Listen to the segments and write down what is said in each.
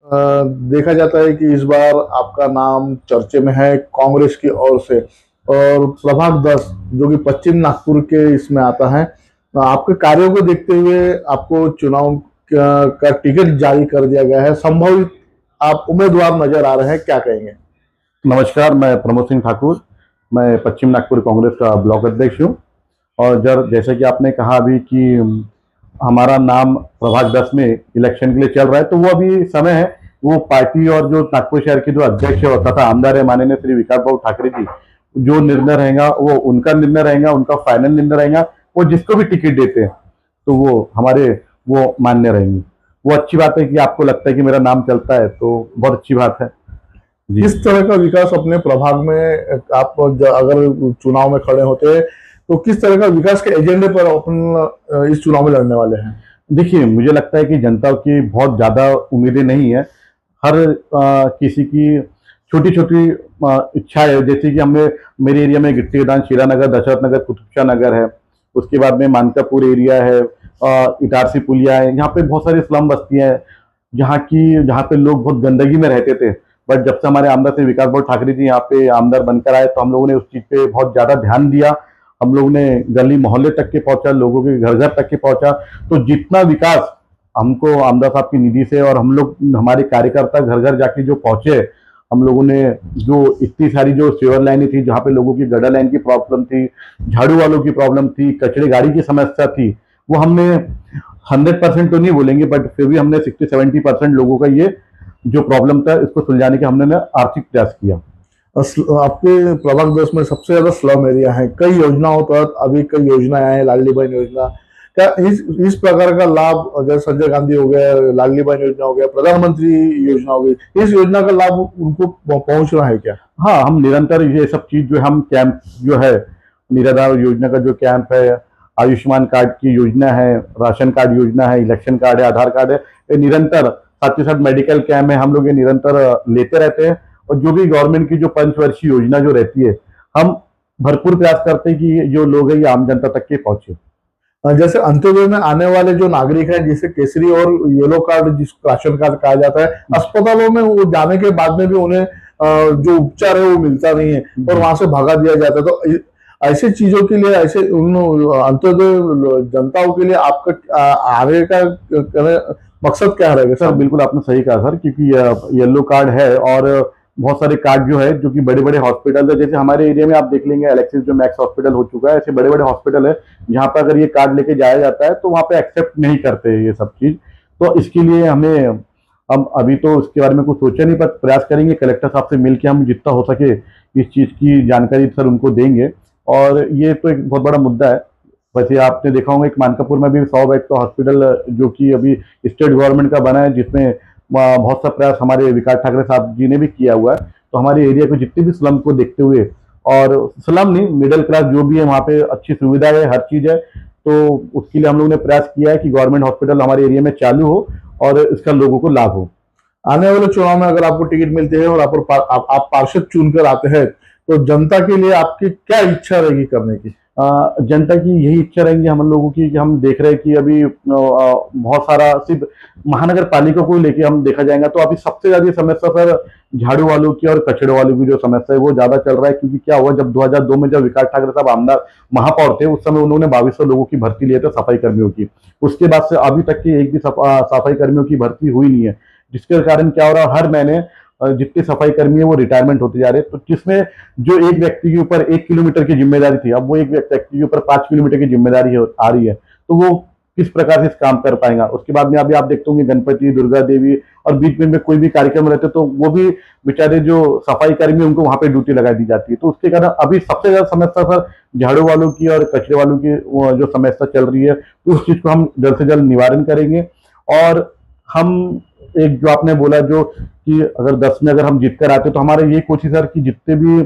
देखा जाता है कि इस बार आपका नाम चर्चे में है कांग्रेस की ओर से, और प्रभाग 10 जो कि पश्चिम नागपुर के इसमें आता है। आपके कार्यों को देखते हुए आपको चुनाव का टिकट जारी कर दिया गया है। संभवित आप उम्मीदवार नजर आ रहे हैं, क्या कहेंगे? नमस्कार, मैं प्रमोद सिंह ठाकुर। मैं पश्चिम नागपुर कांग्रेस का ब्लॉक अध्यक्ष हूँ। और जैसे कि आपने कहा अभी कि हमारा नाम प्रभाग 10 में इलेक्शन के लिए चल रहा है, तो वो अभी समय है। वो पार्टी और जो नागपुर शहर के जो अध्यक्ष है तथा आमदार है माननीय श्री विकास बाबू ठाकरे जी, जो निर्णय रहेगा वो उनका निर्णय रहेगा, उनका फाइनल निर्णय रहेगा। वो जिसको भी टिकट देते हैं तो वो हमारे वो मान्य रहेंगे। वो अच्छी बात है कि आपको लगता है कि मेरा नाम चलता है, तो बहुत अच्छी बात है जी। किस तरह का विकास अपने प्रभाग में आप अगर चुनाव में खड़े होते हैं तो किस तरह का विकास के एजेंडे पर अपन इस चुनाव में लड़ने वाले हैं? देखिए, मुझे लगता है कि जनता की बहुत ज़्यादा उम्मीदें नहीं है। हर किसी की छोटी-छोटी इच्छा है। जैसे कि हमें मेरे एरिया में गिट्टी मैदान, शीला नगर, दशरथ नगर, कुतुब शाह नगर है। उसके बाद में मानकापुर एरिया है, इटारसी पुलिया है। यहाँ पे बहुत सारी स्लम बस्तियाँ हैं, जहाँ पे लोग बहुत गंदगी में रहते थे। बट जब से हमारे आमदार श्री विकास बाबू ठाकरे जी यहाँ पे आमदार बनकर आए, तो हम लोगों ने उस चीज़ पे बहुत ज़्यादा ध्यान दिया। हम लोगों ने गली मोहल्ले तक के पहुंचा, लोगों के घर घर तक के पहुंचा। तो जितना विकास हमको आमदार साहब की निधि से, और हम लोग हमारे कार्यकर्ता घर घर जाके जो पहुंचे, हम लोगों ने जो इतनी सारी जो सीवर लाइनें थी, जहाँ पे लोगों की गटर लाइन की प्रॉब्लम थी, झाड़ू वालों की प्रॉब्लम थी, कचरे गाड़ी की समस्या थी, वो हमने 100% तो नहीं बोलेंगे, बट फिर भी हमने 60-70% लोगों का ये जो प्रॉब्लम था इसको सुलझाने का हमने आर्थिक प्रयास किया। आपके प्रभाग 10 में सबसे ज्यादा स्लम एरिया है। कई योजनाओं तहत अभी कई योजनाएं हैं, लाडली बहन योजना। क्या इस प्रकार का लाभ, जैसे संजय गांधी हो गया, लाडली बहन योजना हो गया, प्रधानमंत्री योजना हो गई, इस योजना का लाभ उनको पहुंच रहा है क्या? हाँ, हम निरंतर ये सब चीज जो हम कैंप जो है, निराधार योजना का जो कैंप है, आयुष्मान कार्ड की योजना है, राशन कार्ड योजना है, इलेक्शन कार्ड है, आधार कार्ड है, ये निरंतर, साथ ही साथ मेडिकल कैंप है, हम लोग ये निरंतर लेते रहते हैं। और जो भी गवर्नमेंट की जो पंचवर्षीय योजना जो रहती है, हम भरपूर प्रयास करते हैं कि ये जो लोग हैं ये आम जनता तक के पहुंचे। जैसे अंत्योदय में आने वाले जो नागरिक हैं, जिसे केसरी और येलो कार्ड, जिसको राशन कार्ड कहा जाता है, अस्पतालों में वो जाने के बाद में भी उन्हें जो उपचार है वो मिलता नहीं है और वहां से भगा दिया जाता है। तो ऐसे चीजों के लिए, ऐसे उन अंत्योदय जनताओं के लिए आपका आगे का मकसद क्या रहेगा सर? सर? बिल्कुल आपने सही कहा सर, क्योंकि येलो कार्ड है और बहुत सारे कार्ड जो है जो कि बड़े बड़े हॉस्पिटल है, जैसे हमारे एरिया में आप देख लेंगे एलेक्सिस जो मैक्स हॉस्पिटल हो चुका है, ऐसे बड़े बड़े हॉस्पिटल है जहाँ पर अगर ये कार्ड लेके जाया जाता है तो वहाँ पे एक्सेप्ट नहीं करते ये सब चीज। तो इसके लिए हमें, हम अभी तो इसके बारे में कुछ सोचा नहीं, पर प्रयास करेंगे कलेक्टर साहब से मिलकर हम जितना हो सके इस चीज की जानकारी सर उनको देंगे। और ये तो एक बहुत बड़ा मुद्दा है। वैसे आपने देखा होगा एक मानकापुर में भी 100 बेड का हॉस्पिटल जो कि अभी स्टेट गवर्नमेंट का बना है, जिसमें बहुत सा प्रयास हमारे विकास ठाकरे साहब जी ने भी किया हुआ है। तो हमारे एरिया को जितने भी स्लम को देखते हुए, और स्लम नहीं, मिडिल क्लास जो भी है वहाँ पे अच्छी सुविधा है, हर चीज है। तो उसके लिए हम लोगों ने प्रयास किया है कि गवर्नमेंट हॉस्पिटल हमारे एरिया में चालू हो और इसका लोगों को लाभ हो। आने वाले चुनाव में अगर आपको टिकट मिलती है और आप पार्षद चुनकर आते हैं, तो जनता के लिए आपकी क्या इच्छा रहेगी करने की? जनता की यही इच्छा रहेंगी हम लोगों की, कि हम देख रहे हैं कि अभी बहुत सारा सिर्फ महानगर पालिका को लेके हम देखा जाएगा तो अभी सबसे ज्यादा समस्या सर झाड़ू वालों की और कचड़े वालों की जो समस्या है वो ज्यादा चल रहा है। क्योंकि क्या हुआ, जब 2002 में जब विकास ठाकरे साहब आमदार महापौर थे, उस समय उन्होंने 2200 लोगों की भर्ती लिए थे सफाई कर्मियों की। उसके बाद से अभी तक की एक भी सफाई कर्मियों की भर्ती हुई नहीं है, जिसके कारण क्या हो रहा है, हर महीने जितने सफाई कर्मी है वो रिटायरमेंट होते जा रहे हैं। तो जिसमें जो एक व्यक्ति के ऊपर 1 किलोमीटर की जिम्मेदारी थी, अब वो एक व्यक्ति के ऊपर 5 किलोमीटर की जिम्मेदारी आ रही है। तो वो किस प्रकार से इस काम कर पाएगा। उसके बाद में अभी आप देखते होंगे गणपति, दुर्गा देवी और बीच में कोई भी कार्यक्रम रहते तो वो भी बेचारे जो सफाई कर्मी उनको वहां पे ड्यूटी लगा दी जाती है। तो उसके कारण अभी सबसे ज्यादा समस्या सर झाड़ू वालों की और कचरे वालों की जो समस्या चल रही है, तो उस चीज को हम जल्द से जल्द निवारण करेंगे। और हम एक जो आपने बोला जो कि अगर 10 में अगर हम जीत कर आते तो हमारे ये कोशिश है कि जितने भी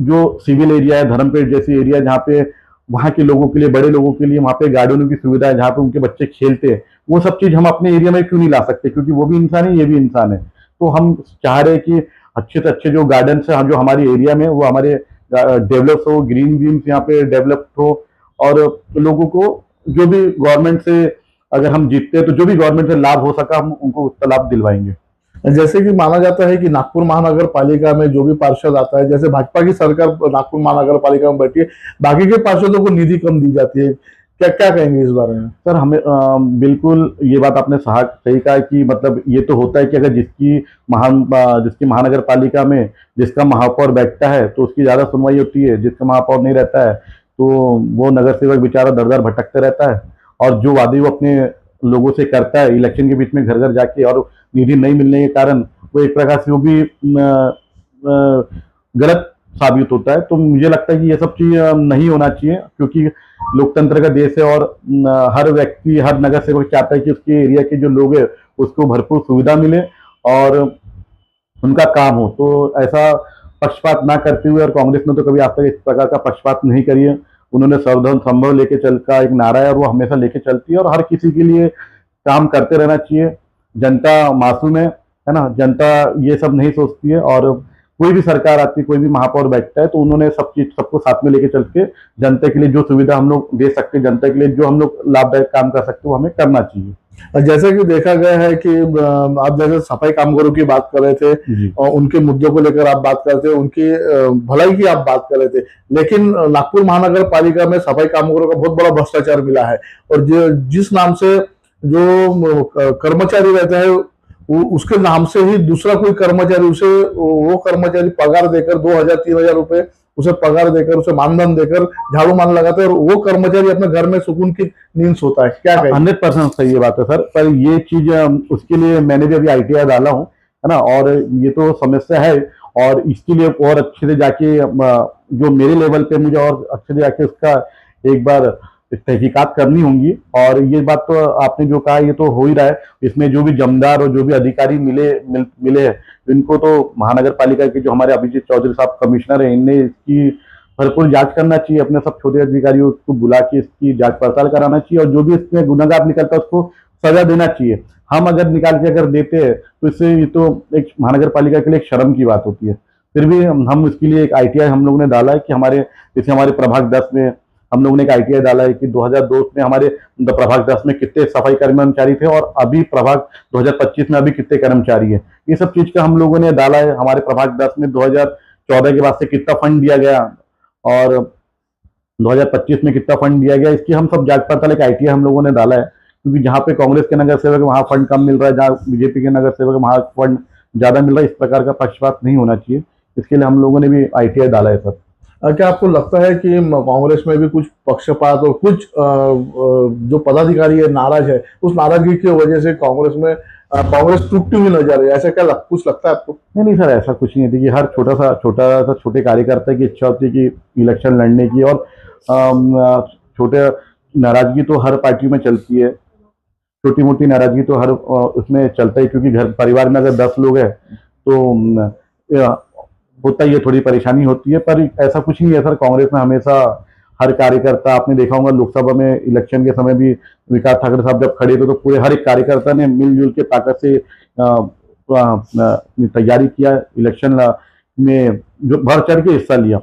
जो सिविल एरिया है, धर्मपेट जैसी एरिया जहाँ पे वहाँ के लोगों के लिए, बड़े लोगों के लिए वहाँ पे गार्डनों की सुविधा है, जहाँ पे उनके बच्चे खेलते हैं, वो सब चीज हम अपने एरिया में क्यों नहीं ला सकते? क्योंकि वो भी इंसान है, ये भी इंसान है। तो हम चाह रहे हैं कि अच्छे से अच्छे जो गार्डन है जो हमारे एरिया में वो हमारे डेवलप हो, ग्रीन बीम्स यहाँ पे डेवलप हो, और लोगों को जो भी गवर्नमेंट से अगर हम जीतते हैं तो जो भी गवर्नमेंट से लाभ हो सका हम उनको उसका लाभ दिलवाएंगे। जैसे कि माना जाता है कि नागपुर महानगर पालिका में जो भी पार्षद आता है, जैसे भाजपा की सरकार नागपुर महानगर पालिका में बैठी है, बाकी के पार्षदों को निधि कम दी जाती है, क्या क्या कहेंगे इस बारे में? सर हमें बिल्कुल ये बात आपने सही कहा कि मतलब ये तो होता है कि अगर जिसकी महानगर पालिका में जिसका महापौर बैठता है तो उसकी ज्यादा सुनवाई होती है, जिसका महापौर नहीं रहता है तो वो नगर सेवक बेचारा दर दर भटकते रहता है, और जो वादे वो अपने लोगों से करता है इलेक्शन के बीच में घर घर जाके, और निधि नहीं मिलने के कारण वो एक प्रकार से वो भी गलत साबित होता है। तो मुझे लगता है कि ये सब चीज नहीं होना चाहिए, क्योंकि लोकतंत्र का देश है और हर व्यक्ति, हर नगर सेवक चाहता है कि उसके एरिया के जो लोग हैं उसको भरपूर सुविधा मिले और उनका काम हो। तो ऐसा पक्षपात ना करते हुए, और कांग्रेस ने तो कभी आज तक इस प्रकार का पक्षपात नहीं करी है, उन्होंने सर्वधर्म संभव लेके चल का एक नारा है और वो हमेशा लेके चलती है, और हर किसी के लिए काम करते रहना चाहिए। जनता मासूम है ना, जनता ये सब नहीं सोचती है, और कोई भी सरकार आती है, कोई भी महापौर बैठता है तो उन्होंने सब चीज सबको साथ में लेके चल के जनता के लिए जो सुविधा हम लोग दे सकते हैं, जनता के लिए जो हम लोग लाभदायक काम कर सकते हैं वो हमें करना चाहिए। जैसे कि देखा गया है कि आप जैसे सफाई कामगारों की बात कर रहे थे जी। और उनके मुद्दों को लेकर आप बात कर रहे थे, उनकी भलाई की आप बात कर रहे थे, लेकिन नागपुर महानगर पालिका में सफाई कामगारों का बहुत बड़ा भ्रष्टाचार मिला है, और जिस नाम से जो कर्मचारी रहता है उसके नाम से ही दूसरा कोई कर्मचारी उसे वो कर्मचारी पगार देकर 2,000-3,000 रुपए उसे पगार देकर, उसे मानधन देकर झाड़ू मान लगाता है, और वो कर्मचारी अपने घर में सुकून की नींद सोता है। क्या कहें? 100% सही ये बात है सर, पर ये चीज उसके लिए मैंने भी अभी ITI डाला हूँ, है ना, और ये तो समस्या है, और इसके लिए और अच्छे से जाके जो मेरे लेवल पे मुझे और अच्छे से जाके उसका एक बार तहकीकात करनी होंगी। और ये बात तो आपने जो कहा ये तो हो ही रहा है, इसमें जो भी जमदार और जो भी अधिकारी मिले हैं इनको तो महानगर पालिका के जो हमारे अभिजीत चौधरी साहब कमिश्नर है, इनने इसकी भरपूर जांच करना चाहिए, अपने सब छोटे अधिकारियों को बुला के इसकी जांच पड़ताल कराना चाहिए, और जो भी इसमें गुनाहगार निकलता है उसको सजा देना चाहिए। हम अगर निकाल के अगर देते हैं तो इससे ये तो एक महानगर पालिका के लिए एक शर्म की बात होती है। फिर भी हम इसके लिए एक ITI हम लोगों ने डाला है कि जैसे हमारे प्रभाग 10 में हम लोगों ने एक ITI डाला है कि 2002 में हमारे प्रभाग 10 में कितने सफाई कर्मचारी थे और अभी प्रभाग 2025 में अभी कितने कर्मचारी है, ये सब चीज का हम लोगों ने डाला है। हमारे प्रभाग 10 में 2014 के बाद से कितना फंड दिया गया और 2025 में कितना फंड दिया गया, इसकी हम सब जांच पड़ताल एक ITI हम लोगों ने डाला है, क्योंकि जहाँ पे कांग्रेस के नगर सेवक वहाँ फंड कम मिल रहा है, जहाँ बीजेपी के नगर सेवक वहाँ फंड ज्यादा मिल रहा है, इस प्रकार का पक्षपात नहीं होना चाहिए, इसके लिए हम लोगों ने भी ITI डाला है सर। क्या आपको लगता है कि कांग्रेस में भी कुछ पक्षपात और कुछ जो पदाधिकारी है नाराज है, उस नाराजगी की वजह से कांग्रेस टूटती हुई नजर है, ऐसा क्या कुछ लगता है आपको? नहीं सर, ऐसा कुछ नहीं है। देखिए हर छोटे कार्यकर्ता की इच्छा होती है कि इलेक्शन लड़ने की, और छोटे नाराजगी तो हर पार्टी में चलती है, छोटी मोटी नाराजगी तो हर उसमें चलता है, क्योंकि घर परिवार में अगर 10 लोग हैं तो होता ही है, थोड़ी परेशानी होती है। पर ऐसा कुछ नहीं है सर, कांग्रेस में हमेशा हर कार्यकर्ता, आपने देखा होगा लोकसभा में इलेक्शन के समय भी विकास ठाकरे साहब जब खड़े थे तो पूरे हर एक कार्यकर्ता ने मिलजुल के ताकत से तैयारी किया, इलेक्शन में जो बढ़ चढ़ के हिस्सा लिया।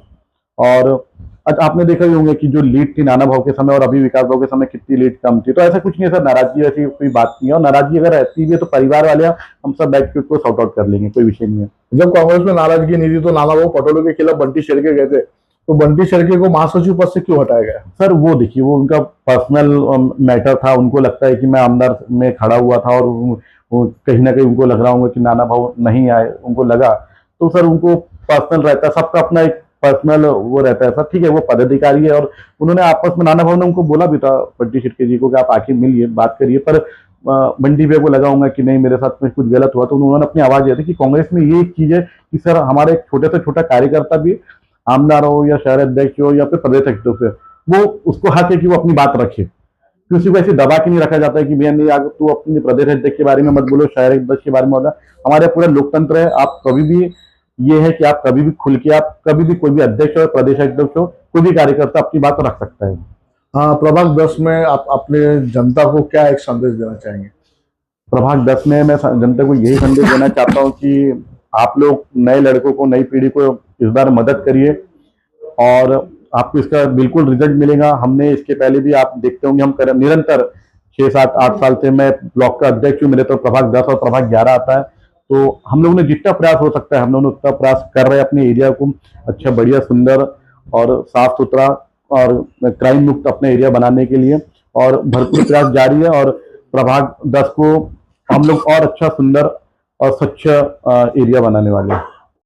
और आपने देखा ही होंगे कि जो लीड थी नाना भाव के समय और अभी विकास भाव के समय कितनी लीड कम थी। तो ऐसा कुछ नहीं है सर, नाराजगी ऐसी कोई बात नहीं है, और नाराजगी अगर रहती है तो परिवार वाले हम सब बैठ के उसको सॉर्ट आउट कर लेंगे, कोई विषय नहीं है। जब कांग्रेस में नाराजगी नहीं थी तो नाना भाऊ पटोले के खिलाफ बंटी शेरके गए थे, तो बंटी शेरके को महासचिव पद से क्यों हटाया गया? सर वो देखिए, वो उनका पर्सनल मैटर था, उनको लगता है कि मैं आमदार में खड़ा हुआ था और कहीं ना कहीं उनको लग रहा होगा कि नाना भाऊ नहीं आए, उनको लगा, तो सर उनको पर्सनल रहता है, सबका अपना एक पर्सनल वो रहता है सर, ठीक है, वो पदाधिकारी है, और उन्होंने आपस में नाना भाऊ ने उनको बोला भी था बंटी शेरके जी को कि आप आके मिलिए, बात करिए, पर बंटी भाई को लगा होगा कि नहीं मेरे साथ में कुछ गलत हुआ, तो उन्होंने अपनी आवाज दी थी कि कांग्रेस में ये एक चीज है कि सर हमारे छोटे से छोटा कार्यकर्ता भी आमदार हो या शहर अध्यक्ष हो या फिर प्रदेश अध्यक्ष हो, वो उसको हक है कि वो अपनी बात रखे, किसी को ऐसे दबा के नहीं रखा जाता है कि भैया नहीं आगे तू अपने प्रदेश अध्यक्ष के बारे में मत बोलो, शहर अध्यक्ष के बारे में बोला। हमारे पूरा लोकतंत्र है, आप कभी भी ये है कि आप कभी भी खुल के, आप कभी भी कोई भी अध्यक्ष हो, प्रदेश अध्यक्ष हो, कोई भी कार्यकर्ता अपनी बात रख सकता है। हाँ, प्रभाग 10 में आप अपने जनता को क्या एक संदेश देना चाहेंगे? प्रभाग 10 में मैं जनता को यही संदेश देना चाहता हूँ कि आप लोग नए लड़कों को, नई पीढ़ी को इस बार मदद करिए, और आपको इसका बिल्कुल रिजल्ट मिलेगा। हमने इसके पहले भी आप देखते होंगे हम निरंतर 6 7 8 साल से मैं ब्लॉक का अध्यक्ष हूँ। मेरे तो प्रभाग 10 और प्रभाग 11 आता है। तो हम लोगों ने जितना प्रयास हो सकता है हम लोगों ने उतना प्रयास कर रहे हैं अपने एरिया को अच्छा, बढ़िया, सुंदर और साफ सुथरा और क्राइम मुक्त अपने एरिया बनाने के लिए, और भरपूर प्रयास जारी है। और प्रभाग 10 को हम लोग और अच्छा, सुंदर और स्वच्छ एरिया बनाने वाले हैं।